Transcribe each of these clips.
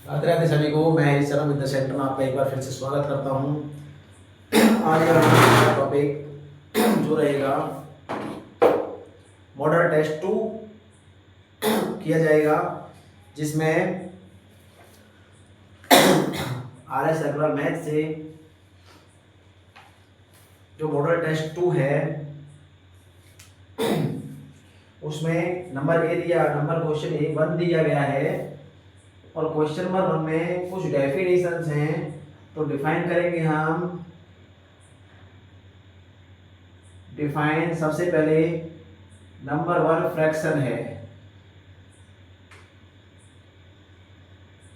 राधे राधे सभी को। मैं हरीश शर्मा विद्या सेंटर में आपका एक बार फिर से स्वागत करता हूँ। आज का हमारा टॉपिक जो रहेगा मॉडल टेस्ट 2 किया जाएगा, जिसमें RS अग्रवाल मैथ से जो मॉडल टेस्ट 2 है उसमें नंबर क्वेश्चन 1 दिया गया है और क्वेश्चन नंबर 1 में कुछ डेफिनेशंस हैं, तो डिफाइन करेंगे हम। डिफाइन सबसे पहले नंबर 1 फ्रैक्शन है,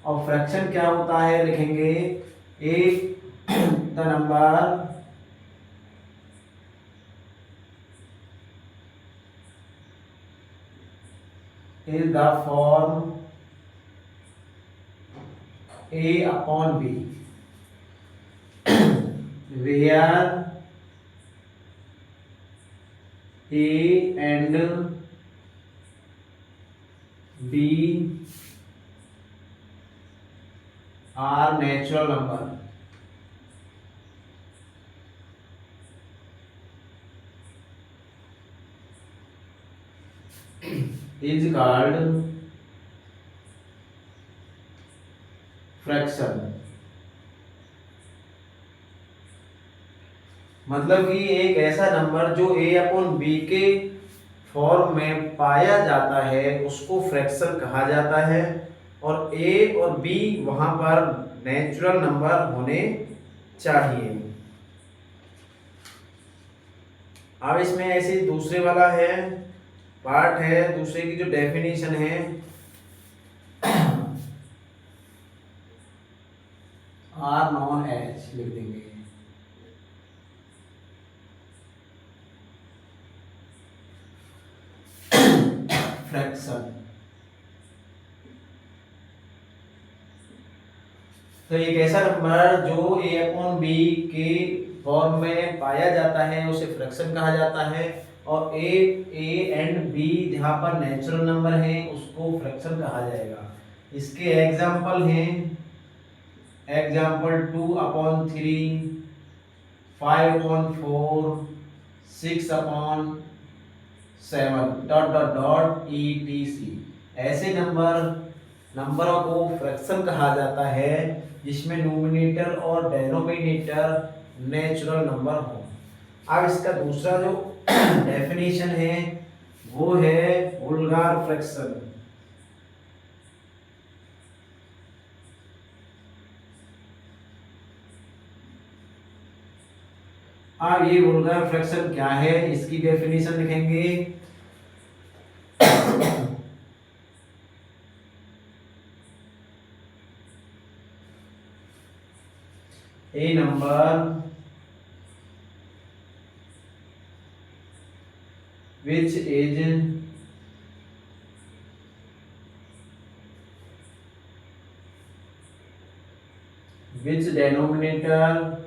और फ्रैक्शन क्या होता है लिखेंगे। एक the number is the form A upon B where A and B are natural number. Is called fraction. मतलब कि एक ऐसा नंबर जो A अपॉन B के फॉर्म में पाया जाता है उसको फ्रैक्शन कहा जाता है, और A और B वहां पर नेचुरल नंबर होने चाहिए। अब इसमें ऐसे दूसरे वाला है पार्ट है, दूसरे की जो डेफिनेशन है आर नॉन एच लिख देंगे। फ्रैक्शन तो एक ऐसा नंबर जो ए अपॉन बी के फॉर्म में पाया जाता है उसे फ्रैक्शन कहा जाता है, और ए एंड बी जहां पर नेचुरल नंबर है उसको फ्रैक्शन कहा जाएगा। इसके एग्जाम्पल हैं, example 2/3, 5/4, 6/7 dot dot dot etc। ऐसे नंबरों को फ्रैक्शन कहा जाता है जिसमें न्यूमरेटर और डिनोमिनेटर नेचुरल नंबर हो। अब इसका दूसरा जो डेफिनेशन है वो है वुल्गार फ्रैक्शन। अब ये वुल्गार फ्रैक्शन क्या है इसकी डेफिनेशन लिखेंगे। A number which denominator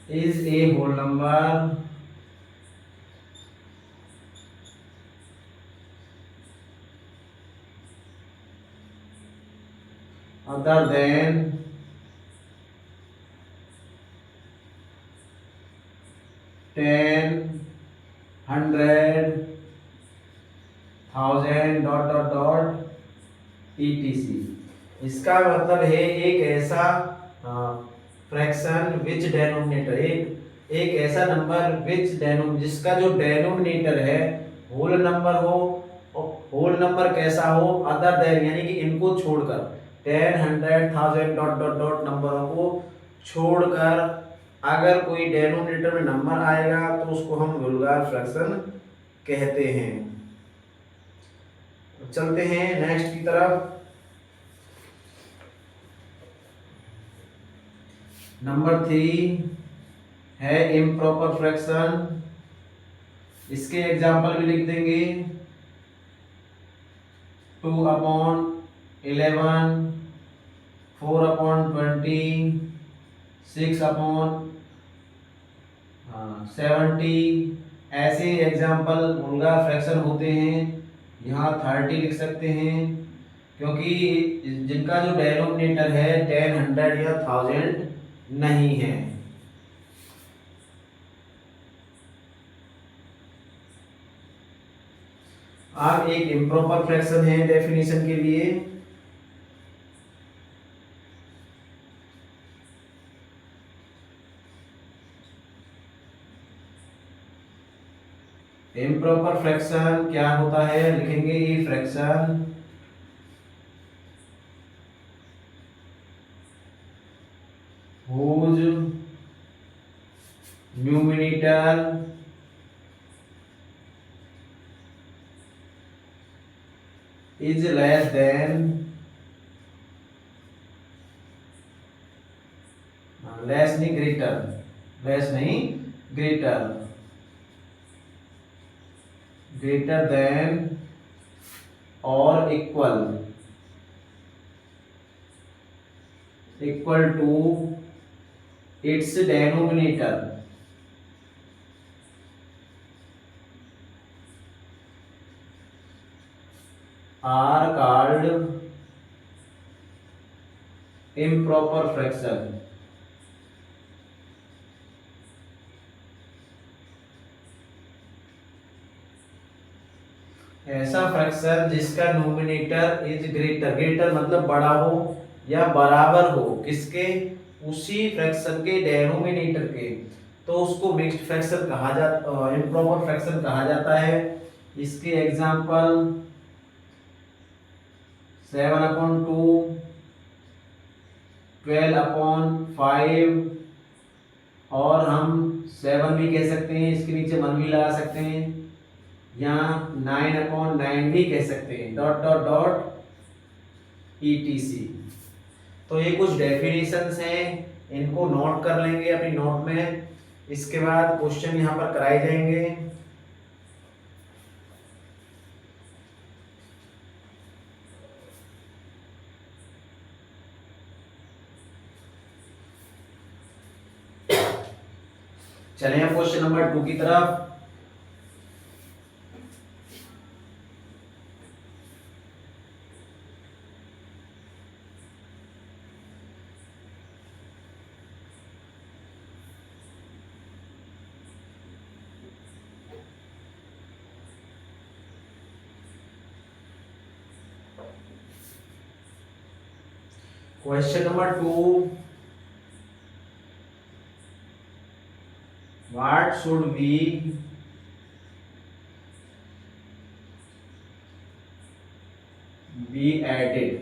is a whole number other than 10, 100, 1000 dot dot dot etc। इसका मतलब है एक ऐसा फ्रैक्शन विच डेनोमिनेटर, एक ऐसा नंबर जिसका जो डेनोमिनेटर है होल नंबर हो, और होल नंबर कैसा हो, अदर देन यानी कि इनको छोड़कर 10, 100, 1000 डॉट डॉट डॉट नंबरों को छोड़कर अगर कोई डेनोमिनेटर में नंबर आएगा तो उसको हम वुल्गार फ्रैक्शन कहते हैं। चलते हैं नेक्स्ट की तरफ। नंबर 3 है इम्प्रॉपर फ्रैक्शन। इसके एग्जाम्पल भी लिख देंगे। 2/11, 4/20, 6/70 ऐसे एग्जाम्पल वल्गर फ्रैक्शन होते हैं, यहाँ 30 लिख सकते हैं, क्योंकि जिनका जो डेनोमिनेटर है 10, 100 या 1000 नहीं है। अब एक इम्प्रॉपर फ्रैक्शन है डेफिनेशन के लिए। इम्प्रॉपर फ्रैक्शन क्या होता है, लिखेंगे ये fraction whose numerator is less than less नहीं ग्रेटर, लेस नहीं ग्रेटर, ग्रेटर देन और equal to its denominator. Are called improper fraction. ऐसा फ्रैक्शन जिसका नोमिनेटर इज ग्रेटर, ग्रेटर मतलब बड़ा हो या बराबर हो किसके, उसी फ्रैक्शन के डेनोमिनेटर के, तो उसको मिक्स्ड फ्रैक्शन कहा जाता, इम्प्रॉपर फ्रैक्शन कहा जाता है। इसके एग्जांपल 7/2, 12/5, और हम 7 भी कह सकते हैं, इसके नीचे 1 भी लगा सकते हैं, या 9/9 भी कह सकते हैं, डॉट डॉट डॉट etc। तो ये कुछ डेफिनेशंस हैं, इनको नोट कर लेंगे अपनी नोट में, इसके बाद क्वेश्चन यहाँ पर कराए जाएंगे। चलें अब क्वेश्चन नंबर 2 की तरफ। Question number 2, what should we be added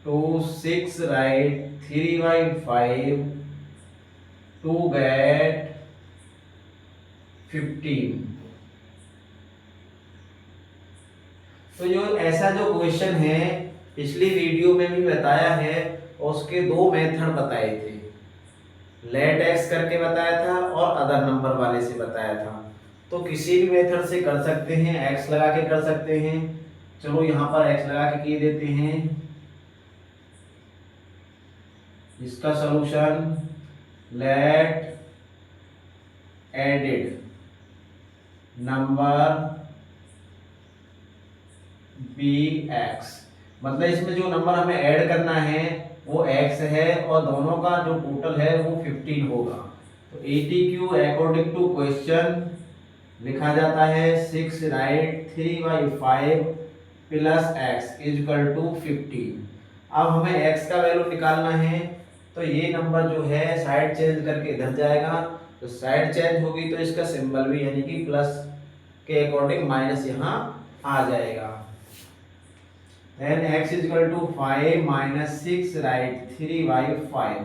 to 6 right 3/5 to get 15। तो जो ऐसा जो क्वेश्चन है पिछली वीडियो में भी बताया है, और उसके 2 मेथड बताए थे, लेट एक्स करके बताया था और अदर नंबर वाले से बताया था। तो किसी भी मेथड से कर सकते हैं, एक्स लगा के कर सकते हैं। चलो यहाँ पर एक्स लगा के किए देते हैं। इसका solution let added number be X, मतलब इसमें जो नंबर हमें ऐड करना है वो x है, और दोनों का जो टोटल है वो 15 होगा। तो ATQ अकॉर्डिंग टू क्वेश्चन लिखा जाता है 6 right 3/5 plus x is equal to 15। अब हमें x का वैल्यू निकालना है, तो ये नंबर जो है साइड चेंज करके इधर जाएगा, तो साइड चेंज होगी तो इसका सिंबल भी यानी कि प्लस के अकॉर्डिंग माइनस यहाँ आ जाएगा। Then x is equal to 5 minus 6 right 3/5।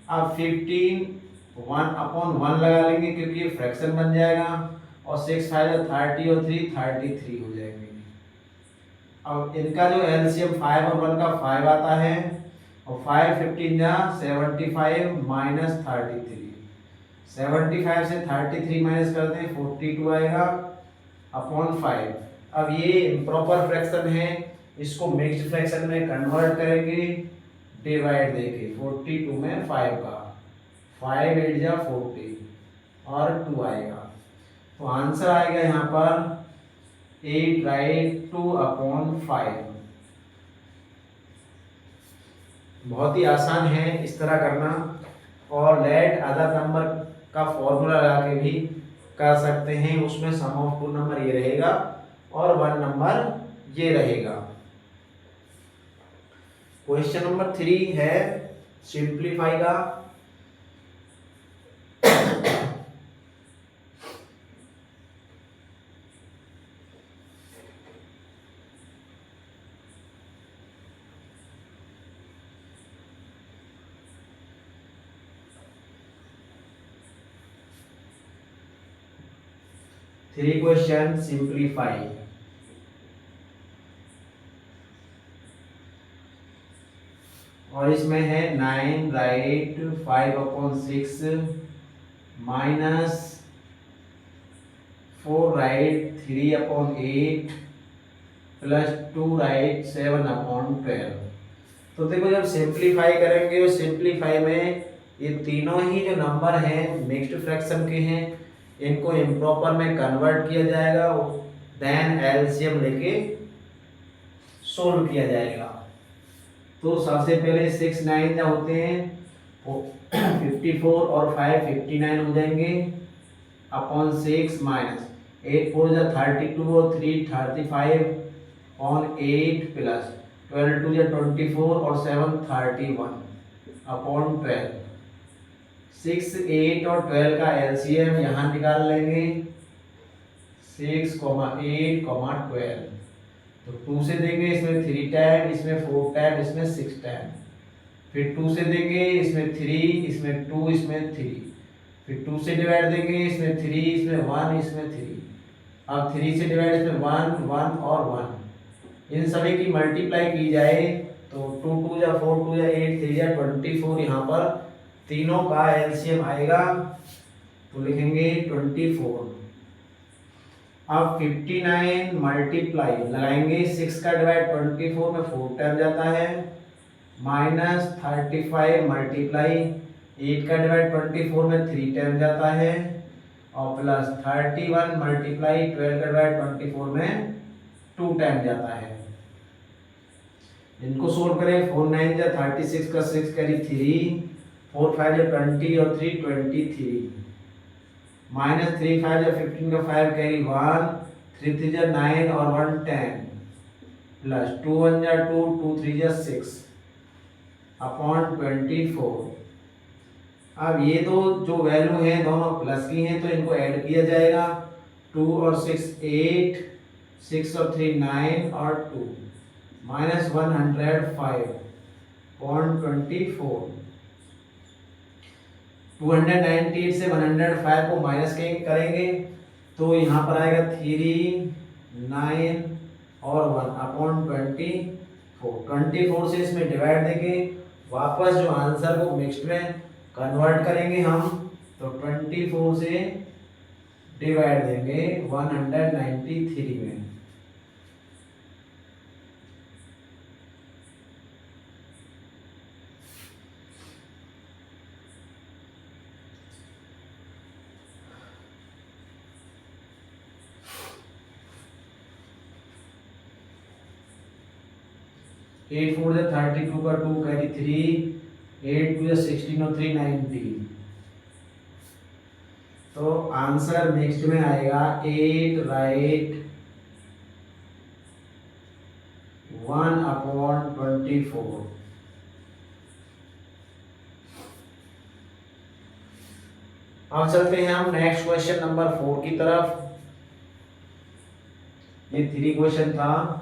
अब 15 1/1 लगा लेंगे क्योंकि ये फ्रैक्शन बन जाएगा, और 6 5 30 और 3 33 हो जाएंगे। अब इनका जो एलसीएम 5 और 1 का 5 आता है, और 5 15 जा 75 माइनस 33, 75 से 33 माइनस कर दें 42 आएगा अपॉन 5। अब ये इम्प्रॉपर फ्रैक्शन है, इसको मिक्स्ड फ्रैक्शन में कन्वर्ट करेंगे, डिवाइड देके 42 में 5 का 5 8 जा 40 और 2 आएगा। तो आंसर आएगा यहाँ पर 8 राइट 2/5। बहुत ही आसान है इस तरह करना। और लेट अदर नंबर का फॉर्मूला लगा के भी कर सकते हैं। उसमें सम ऑफ टू नंबर ये रहेगा और वन नंबर ये रहेगा। क्वेश्चन नंबर 3 है सिंप्लीफाई का। Three question simplify. और इसमें है 9 right 5/6 minus 4 right 3/8 plus 2 right 7/12। तो देखो जब सिंप्लीफाई करेंगे और सिंप्लीफाई में ये तीनों ही जो नंबर हैं मिक्स्ड फ्रैक्शन के हैं, इनको इम्प्रॉपर में कन्वर्ट किया जाएगा, देन एलसीएम लेके सोल्व किया जाएगा। तो सबसे पहले 6 9 जो होते हैं वो 54 और 5 59 हो जाएंगे अपॉन 6 माइनस 8 4 जा 32 और 3 35 ऑन 8 प्लस 12 2 जा 24 और 7 31 अपॉन 12। 6 8 और 12 का एलसीएम यहाँ निकाल लेंगे 6, 8, 12। तो 2 से देंगे इसमें 3 टाइम, इसमें 4 टाइम, इसमें 6 टाइम। फिर 2 से देंगे इसमें 3, इसमें 2, इसमें 3। फिर 2 से डिवाइड देंगे इसमें 3, इसमें 1, इसमें 3। अब 3 से डिवाइड इसमें 1 1 और 1। इन सभी की मल्टीप्लाई की जाए तो 2 2 जा 4 2 जा 8 3 जा 24। यहाँ पर तीनों का एलसीएम आएगा तो लिखेंगे 24। अब 59 मल्टीप्लाई लगाएंगे 6 का डिवाइड 24 में 4 टाइम जाता है, माइनस 35 मल्टीप्लाई 8 का डिवाइड 24 में 3 टाइम जाता है, और प्लस 31 मल्टीप्लाई 12 का डिवाइड 24 में 2 टाइम जाता है। इनको सोल्व करें 4 9 जा 36 का 6 कैरी 3, 4 5 जा 20 और 3 23, माइनस 3 5 जा 15 का 5 कैरी 1, 3 3 जा 9 और 1 10, प्लस 2 1 जा 2 2 3 जा 6 अपॉन 24। अब ये दो जो वैल्यू हैं दोनों प्लस की हैं तो इनको ऐड किया जाएगा। 2 और 6 8, 6 और 3 9 और 2 माइनस 105.24। 298 से 105 को माइनस करेंगे तो यहाँ पर आएगा 3 9 और 1 अपॉन 24 से इसमें डिवाइड देंगे, वापस जो आंसर को मिक्स्ड में कन्वर्ट करेंगे हम, तो 24 से डिवाइड देंगे 193 में। एट 4 जा 32 का 2 कैरी 3, 8 2 जा 16 और 3 19। तो आंसर नेक्स्ट में आएगा 8 राइट 1/24। अब चलते हैं हम नेक्स्ट क्वेश्चन नंबर 4 की तरफ। ये 3 क्वेश्चन था।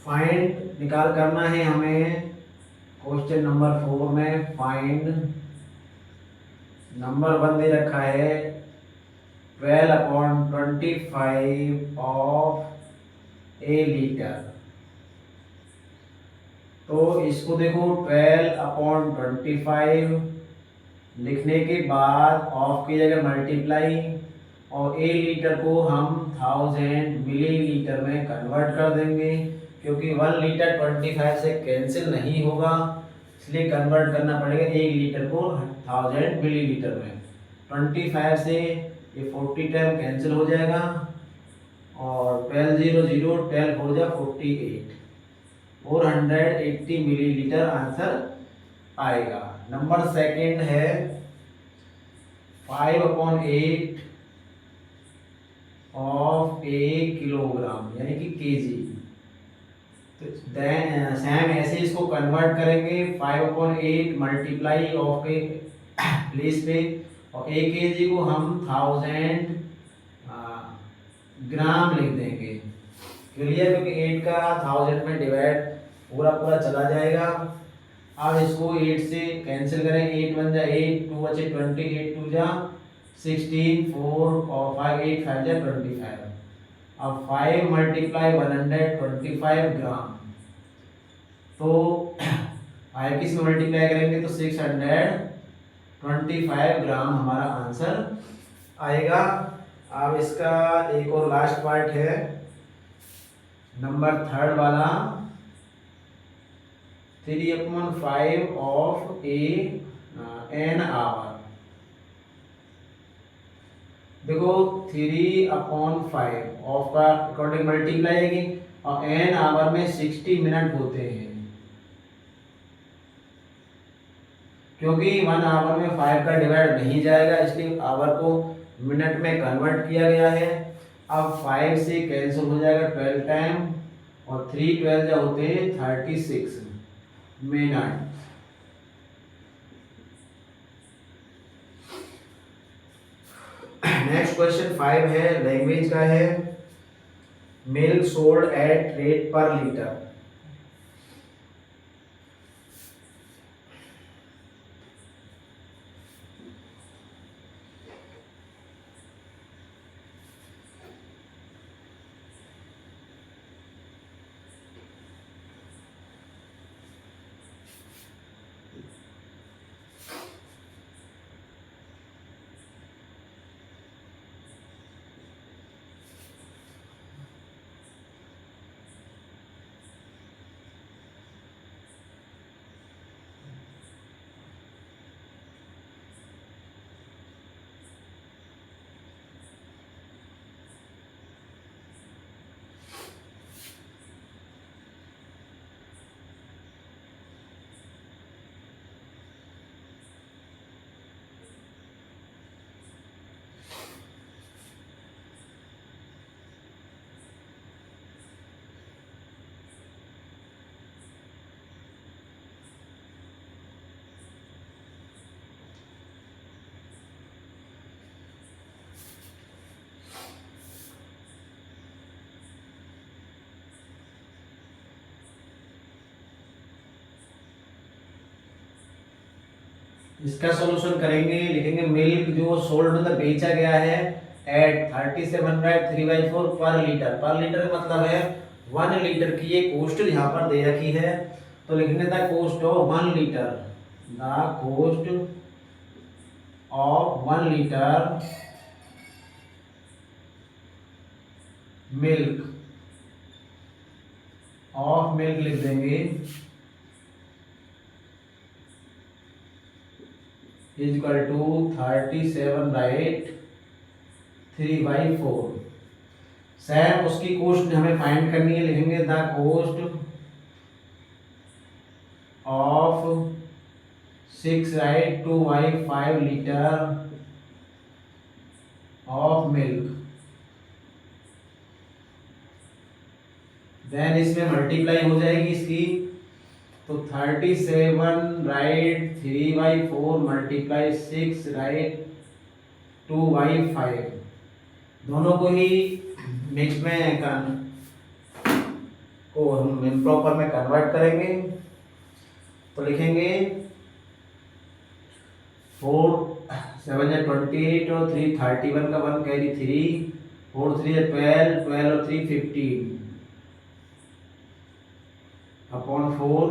फाइंड निकाल करना है हमें क्वेश्चन नंबर 4 में। फाइंड नंबर 1 दे रखा है 12/25 ऑफ ए लीटर। तो इसको देखो 12/25 लिखने के बाद ऑफ की जगह मल्टीप्लाई, और 1 लीटर को हम 1000 मिलीलीटर में कन्वर्ट कर देंगे, क्योंकि 1 लीटर 25 से कैंसिल नहीं होगा, इसलिए कन्वर्ट करना पड़ेगा 1 लीटर को 1000 मिलीलीटर में। 25 से ये 40 टाइम कैंसिल हो जाएगा, और 12 0 0 12 हो जाए 48, 480 मिलीलीटर आंसर आएगा। नंबर सेकंड है 5/8 ऑफ ए किलोग्राम यानी कि केजी। तो सेम ऐसे इसको कन्वर्ट करेंगे, 5/8 मल्टीप्लाई ऑफ के प्लेस पे, और ए केजी को हम 1000 ग्राम लिख देंगे। क्लियर, क्योंकि 8 का 1000 में डिवाइड पूरा पूरा चला जाएगा। अब इसको 8 से कैंसिल करें, 8 बन जाए 8, 2 बचे 20, 8 2 जा 16, 4 और 5 8 5 जा 25। अब 5 मल्टीप्लाई 125 ग्राम, तो 5 किस में मल्टीप्लाई करेंगे तो 625 ग्राम हमारा आंसर आएगा। अब इसका एक और लास्ट पार्ट है, नंबर थर्ड वाला 3/5 ऑफ एन आवर। देखो 3/5 ऑफ का अकॉर्डिंग मल्टीप्लाई आएगी, और एन आवर में 60 मिनट होते हैं, क्योंकि 1 आवर में 5 का डिवाइड नहीं जाएगा, इसलिए आवर को मिनट में कन्वर्ट किया गया है। अब 5 से कैंसिल हो जाएगा 12 टाइम, और 3 12 जो होते हैं 36 मिनट। नेक्स्ट क्वेश्चन 5 है, लैंग्वेज का है, मिल्क सोल्ड एट रेट पर लीटर। इसका सॉल्यूशन करेंगे, लिखेंगे मिल्क जो सोल्ड मतलब बेचा गया है एट 37/3/4 पर लीटर। पर लीटर का मतलब है 1 लीटर की ये कॉस्ट यहाँ पर दे रखी है, तो लिखने the cost of 1 litre, the cost of 1 litre milk, of milk लिख देंगे, इज इक्वल टू 37/3/4। सेम उसकी कॉस्ट हमें फाइंड करनी है, लिखेंगे the cost of 6/2/5 litre of milk. Then इसमें मल्टीप्लाई हो जाएगी इसकी, तो 37/3/4 मल्टीप्लाई 6/2/5, दोनों को ही मिक्स में को हम इम्प्रॉपर में कन्वर्ट करेंगे, तो लिखेंगे 4 7 या 28 और 3 31 का 1 कैरी 3, 4 3 या 12, 12 और 3 15 अपॉन 4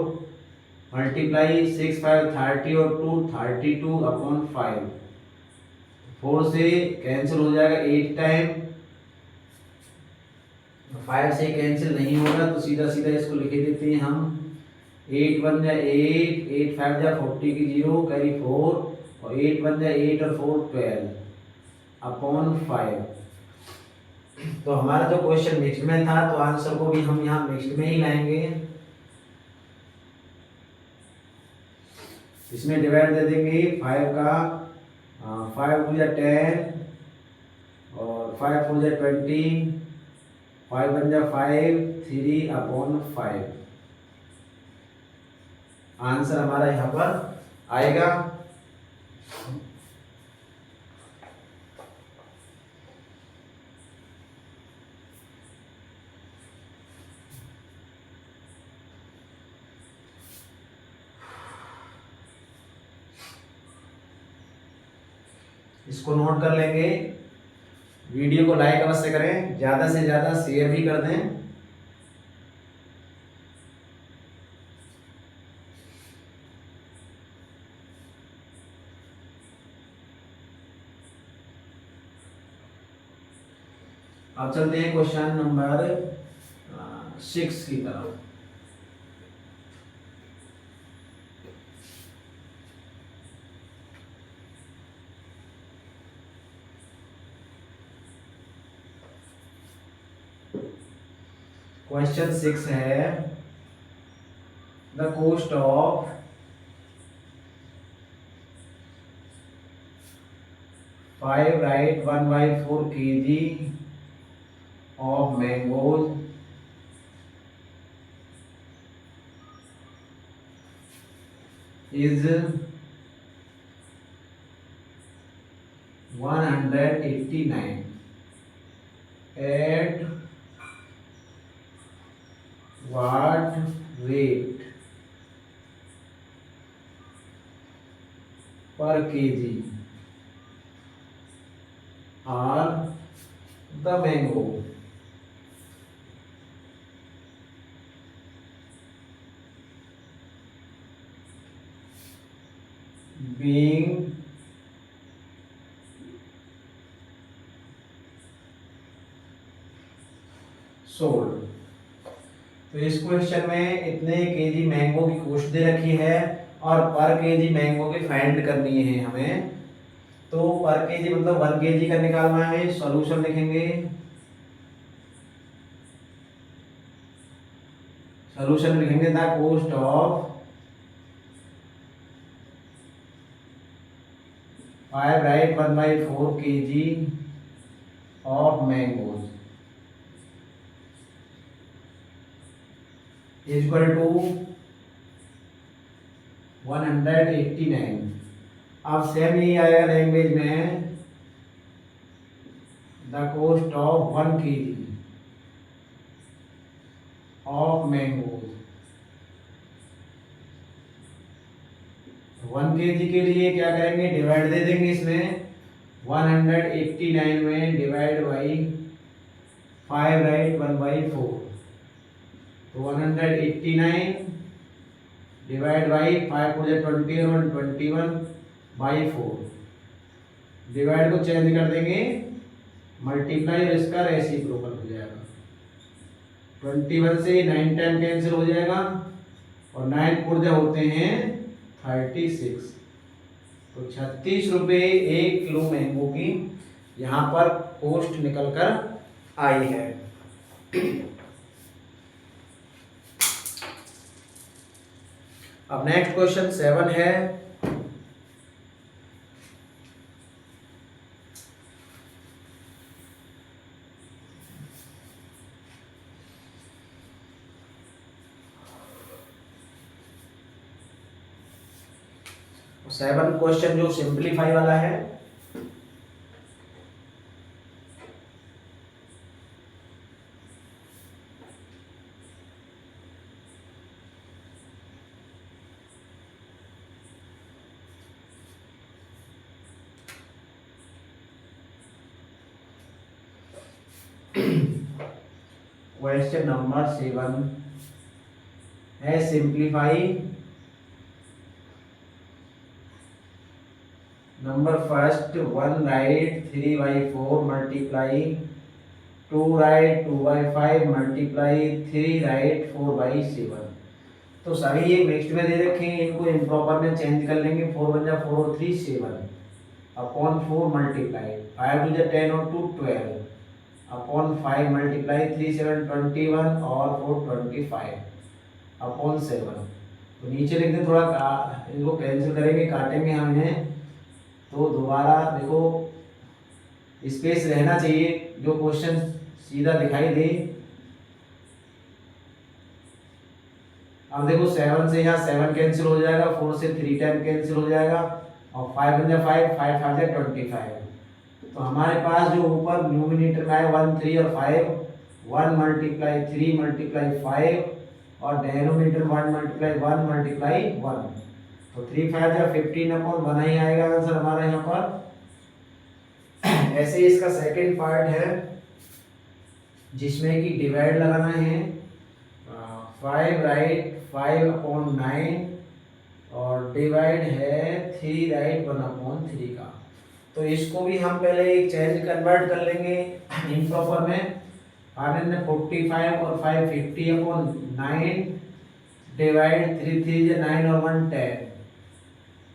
मल्टीप्लाई 6 5 30 और 2 32/5। 4 से कैंसिल हो जाएगा 8 टाइम, 5 से कैंसिल नहीं होगा तो सीधा सीधा इसको लिखे देते हैं हम। 8 1 जा 8, 8 5 जा 40 की 0 कैरी 4, और 8 1 जा 8 और 4 12/5। तो हमारा जो क्वेश्चन मिक्स्ड में था तो आंसर को भी हम यहाँ मिक्स्ड में ही लाएंगे। इसमें डिवाइड दे देंगे 5 का, 5 2 जा 10 और 5 4 जा 20, 5 1 जा 5 3/5। आंसर हमारा यहाँ पर आएगा। इसको नोट कर लेंगे। वीडियो को लाइक अवश्य करें, ज़्यादा से ज़्यादा शेयर भी कर दें। अब चलते हैं क्वेश्चन नंबर 6 की तरफ। क्वेश्चन 6 है the cost of 5 right 1/4 kg of mangoes is 189 at what rate per kg are the mango being sold। तो इस क्वेश्चन में इतने केजी मैंगो की कॉस्ट दे रखी है और पर केजी मैंगो की फाइंड करनी है हमें। तो पर केजी मतलब 1 kg का निकालना है। सॉल्यूशन लिखेंगे, सॉल्यूशन लिखेंगे the cost of 5 right 1/4 kg of mangoes is equal to 189। अब सेम ही आएगा लैंग्वेज में the cost of 1 kg of mangoes. 1 kg के लिए क्या करेंगे, डिवाइड दे देंगे इसमें 189 में डिवाइड बाई 5 राइट 1/4। तो 189 डिवाइड बाई 5 4 20 और 21/4। डिवाइड को चेंज कर देंगे मल्टीप्लाई और इसका रेसिप्रोकल हो जाएगा। 21 से 9 टाइम कैंसिल हो जाएगा और 9 4 होते हैं 36। तो 36 रुपये 1 किलो मैंगो की यहाँ पर कॉस्ट निकल कर आई है। अब नेक्स्ट क्वेश्चन 7 है सेवन क्वेश्चन जो सिंप्लीफाई वाला है। क्वेश्चन नंबर 7 है simplify number first 1 right 3/4 multiply 2 right 2/5 multiply 3 right 4/7। तो सभी ये मिक्स्ड में दे रखे हैं, इनको इम्प्रॉपर में चेंज कर लेंगे। 4 बन जा 4 और 3 7 अपॉन 4 मल्टीप्लाई 5 टू जा 10 और 2 12 अपॉन 5 मल्टीप्लाई 3 7 21 और 4 25 अपॉन 7। तो नीचे लिख दें, थोड़ा इनको कैंसिल करेंगे, काटेंगे हम इन्हें। तो दोबारा देखो स्पेस रहना चाहिए जो क्वेश्चन सीधा दिखाई दे। अब देखो 7 से यहाँ 7 कैंसिल हो जाएगा, 4 से 3 टाइम कैंसिल हो जाएगा और 5 बन जाए 5 5 5 जाए 25। तो हमारे पास जो ऊपर न्यूमिनेटर में है 1 3 और 5 1 मल्टीप्लाई 3 मल्टीप्लाई 5 और डेनोमिनेटर 1 मल्टीप्लाई 1 मल्टीप्लाई 1। तो 3 5 या 15/1 ही आएगा आंसर हमारा यहाँ पर। ऐसे ही इसका सेकंड पार्ट है जिसमें कि डिवाइड लगाना है। 5 राइट 5/9 और डिवाइड है 3 राइट 1/3 का। तो इसको भी हम पहले एक चेंज कन्वर्ट कर लेंगे इम्प्रॉपर में। आगे ने 45 और 5 50/9 डिवाइड 3 3 9 और 1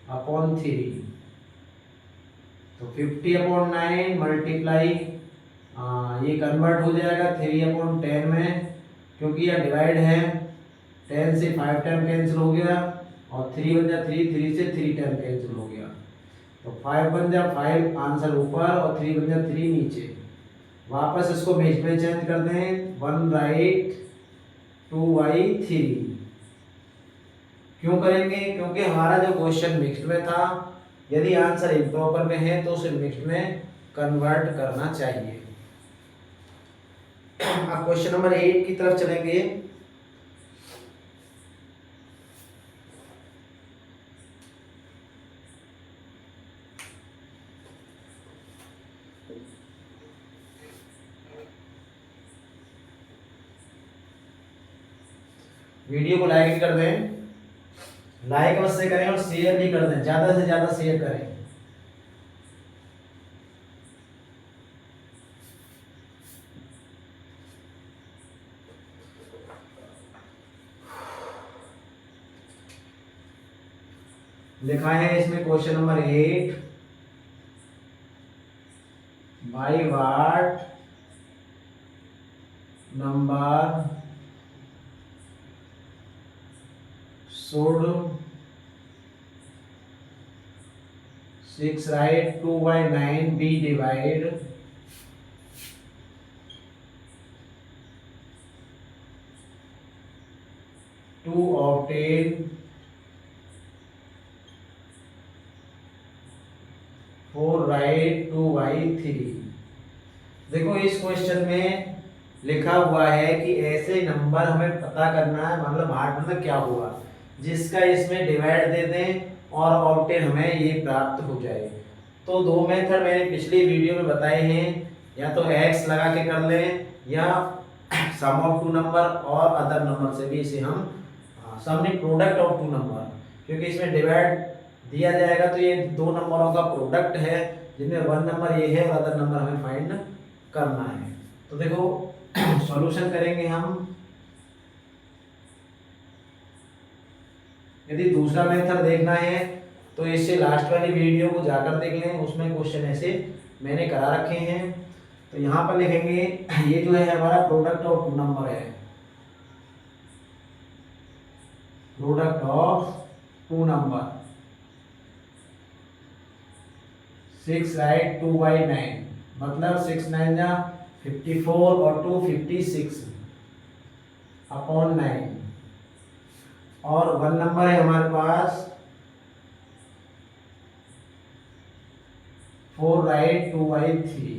10/3। तो 50/9 मल्टीप्लाई ये कन्वर्ट हो जाएगा 3/10 में, क्योंकि यह डिवाइड है। 10 से 5 टाइम कैंसिल हो गया और 3 बन जा 3 3 से 3 टाइम कैंसिल हो गया। तो 5 बन जा 5 आंसर ऊपर और 3 बन जा 3 नीचे। वापस इसको मिक्स में चेंज कर दें 1 राइट 2/3। क्यों करेंगे? क्योंकि हमारा जो क्वेश्चन मिक्स्ड में था, यदि आंसर इम्प्रॉपर में है तो उसे मिक्स्ड में कन्वर्ट करना चाहिए। अब क्वेश्चन नंबर 8 की तरफ चलेंगे। वीडियो को लाइक भी कर दें, लाइक अवश्य करें और शेयर भी कर दें, ज्यादा से ज्यादा शेयर करें। लिखा है इसमें question number 8, by what number should 6 right 2/9 be divided to obtain 4 right 2/3। देखो इस क्वेश्चन में लिखा हुआ है कि ऐसे नंबर हमें पता करना है, मतलब हार्ट मतलब क्या हुआ जिसका इसमें डिवाइड दे दें और ऑब्टेन हमें ये प्राप्त हो जाए। तो दो मेथड मैंने पिछली वीडियो में बताए हैं, या तो x लगा के कर लें या सम ऑफ टू नंबर और अदर नंबर से भी इसे हम समनी प्रोडक्ट ऑफ टू नंबर, क्योंकि इसमें डिवाइड दिया जाएगा तो ये दो नंबरों का प्रोडक्ट है जिनमें वन नंबर ये है और अदर नंबर हमें फाइंड करना है। तो देखो सॉल्यूशन करेंगे हम। यदि दूसरा मेथड देखना है तो इससे लास्ट वाली वीडियो को जाकर देख लें, उसमें क्वेश्चन ऐसे मैंने करा रखे हैं। तो यहाँ पर लिखेंगे ये जो है हमारा प्रोडक्ट ऑफ टू नंबर है, product of two number 6 right 2/9, मतलब 6 9 जा 54 और 2 56 अपॉन 9। और वन नंबर है हमारे पास 4 राइट 2/3,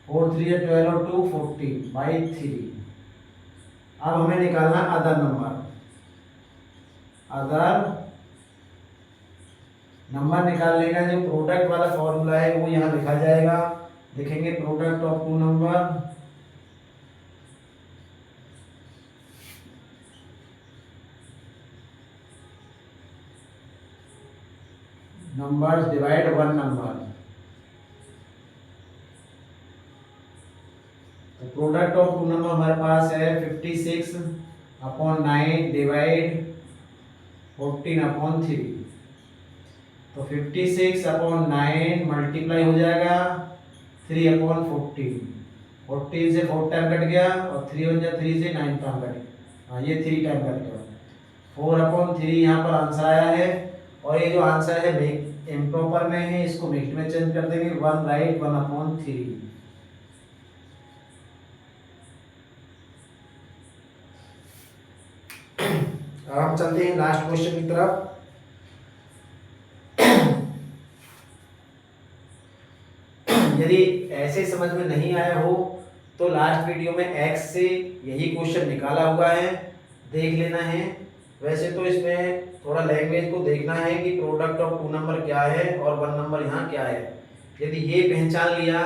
4 3 है 12 और 2 14/3। अब हमें निकालना अदर नंबर। अदर नंबर निकालने का जो प्रोडक्ट वाला फॉर्मूला है वो यहाँ लिखा जाएगा। लिखेंगे product of two number numbers divide one number. तो प्रोडक्ट ऑफ टू नंबर हमारे पास है 56 अपॉन 9 डिवाइड 14 अपॉन 3। तो 56 अपॉन 9 मल्टीप्लाई हो जाएगा 3 अपॉन 14। 14 से 4 टाइम कट गया और 3 बन जाए 3 से 9 टाइम कट गया। हाँ ये 3 टाइम कट गया। 4 अपॉन 3 यहाँ पर आंसर आया है। और ये जो आंसर है इम्प्रॉपर में है, इसको मिक्स्ड में चेंज कर देंगे। 1 राइट 1 अपॉन 3। अब हम चलते हैं लास्ट क्वेश्चन की तरफ। यदि ऐसे समझ में नहीं आया हो तो लास्ट वीडियो में एक्स से यही क्वेश्चन निकाला हुआ है, देख लेना है। वैसे तो इसमें थोड़ा लैंग्वेज को देखना है कि प्रोडक्ट ऑफ टू नंबर क्या है और वन नंबर यहाँ क्या है। यदि ये पहचान लिया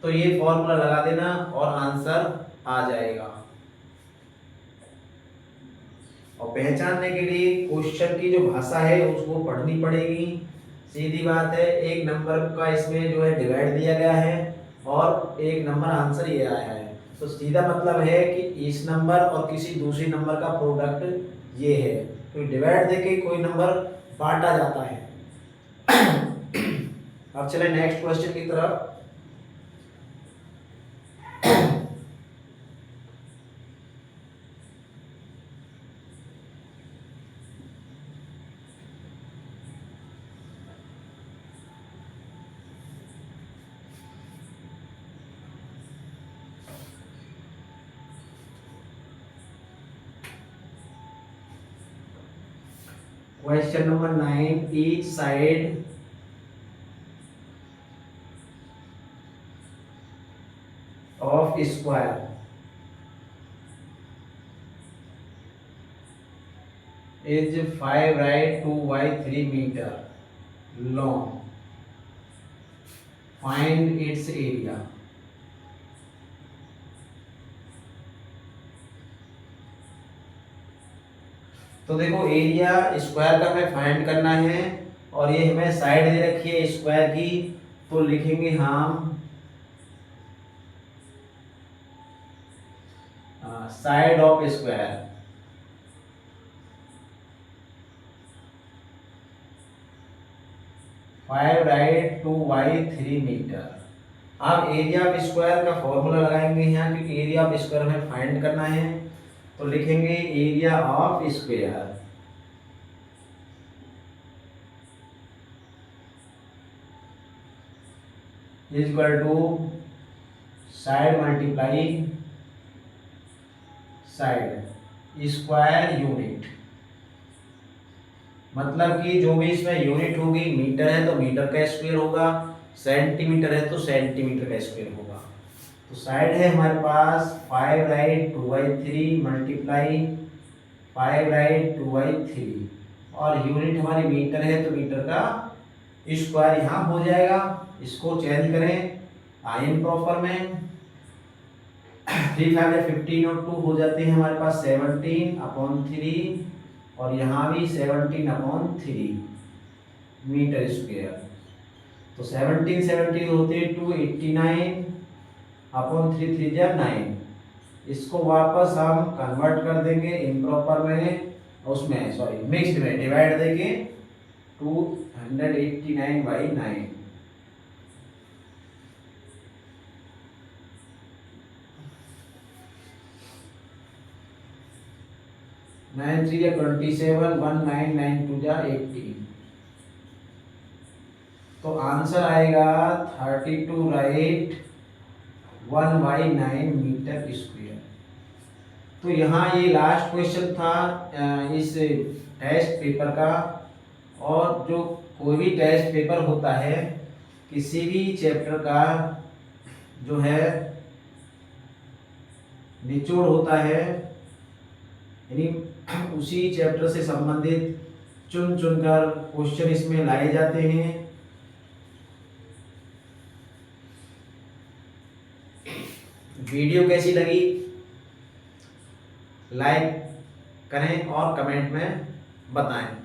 तो ये फॉर्मूला लगा देना और आंसर आ जाएगा। और पहचानने के लिए क्वेश्चन की जो भाषा है उसको पढ़नी पड़ेगी। सीधी बात है, एक नंबर का इसमें जो है डिवाइड दिया गया है और एक नंबर आंसर ये आया है। तो सीधा मतलब है कि इस नंबर और किसी दूसरी नंबर का प्रोडक्ट ये है। तो डिवाइड देके कोई नंबर बांटा जाता है। अब चले नेक्स्ट क्वेश्चन की तरफ। Question number 9, each side of square is 5 right 2 by 3 meter long. Find its area. तो देखो एरिया स्क्वायर का हमें फाइंड करना है और ये हमें साइड दे रखी है स्क्वायर की। तो लिखेंगे हम side of square. Five right 2 by 3 metre. अब एरिया ऑफ स्क्वायर का फॉर्मूला लगाएंगे यहाँ, क्योंकि एरिया ऑफ स्क्वायर हमें फाइंड करना है। तो लिखेंगे area of square is equal to side multiply side square unit. मतलब कि जो भी इसमें यूनिट होगी, मीटर है तो मीटर का स्क्वायर होगा, सेंटीमीटर है तो सेंटीमीटर का स्क्वायर होगा। तो साइड है हमारे पास 5 right 2 by 3 multiply 5 right 2 by 3 और यूनिट हमारी मीटर है तो मीटर का स्क्वायर यहाँ हो जाएगा। इसको चेंज करें आइन प्रॉपर में। 3 5 15 और 2 हो जाते हैं हमारे पास 17 अपॉन 3 और यहाँ भी 17 अपॉन 3 मीटर स्क्वायर। तो 17 17 होते हैं 289 अपॉन 3 3 जा 9। इसको वापस हम कन्वर्ट कर देंगे इम्प्रॉपर में, उसमें सॉरी मिक्स्ड में डिवाइड देंगे 289 बाई 9। नाइन 3 या 27 1992 जा 18। तो आंसर आएगा 32 राइट 1 बाई 9 मीटर स्क्वायर। तो यहाँ ये लास्ट क्वेश्चन था इस टेस्ट पेपर का। और जो कोई भी टेस्ट पेपर होता है किसी भी चैप्टर का जो है निचोड़ होता है, यानी उसी चैप्टर से संबंधित चुन चुनकर क्वेश्चन इसमें लाए जाते हैं। वीडियो कैसी लगी लाइक करें और कमेंट में बताएं।